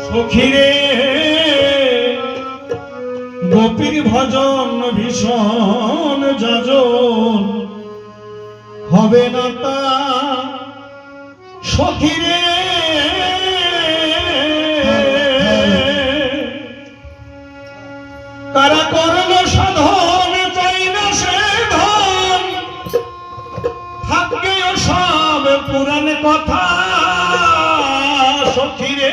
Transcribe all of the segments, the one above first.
সখীরে গোপীর ভজন ভীষণ যাজন হবে না তা সখীরে কারা করল সাধন চাই না সে ধন থাকবে সব পুরাণ কথা সখীরে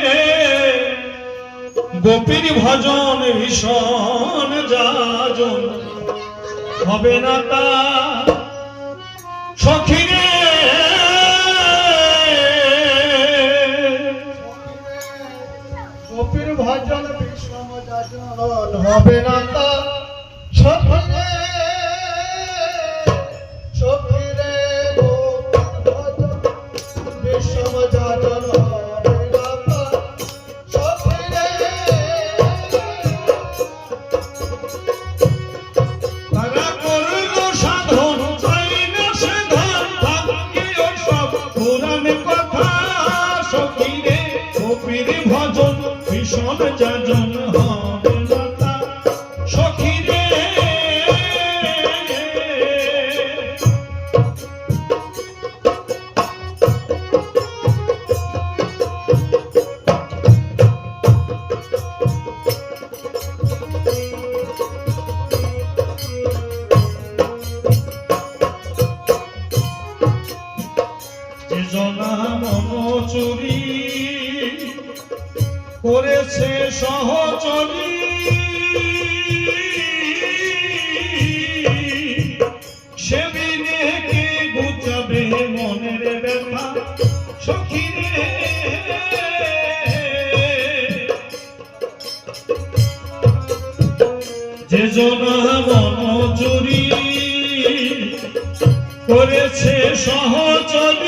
গোপীর ভজন ভীষণ যাজন হবে না তা সখীরে গোপীর ভজন ভীষণ যাজন হবে না তা সখীরে সখীরে গোপীর ভজন ভীষণ যাজন হবে না তা সখীরে তারা করল সাধন চাই না সে ধন থাকবে সব পুরাণ কথা সখীরে গোপীর ভজন ভীষণ যাজন হবে না তা সখীরে যে জনা মন চুরি করেছে সহচরী সে দিনে কে গুছাবে মনের ব্যথা সখীরে যে জনা মন চুরি করেছে সহচরী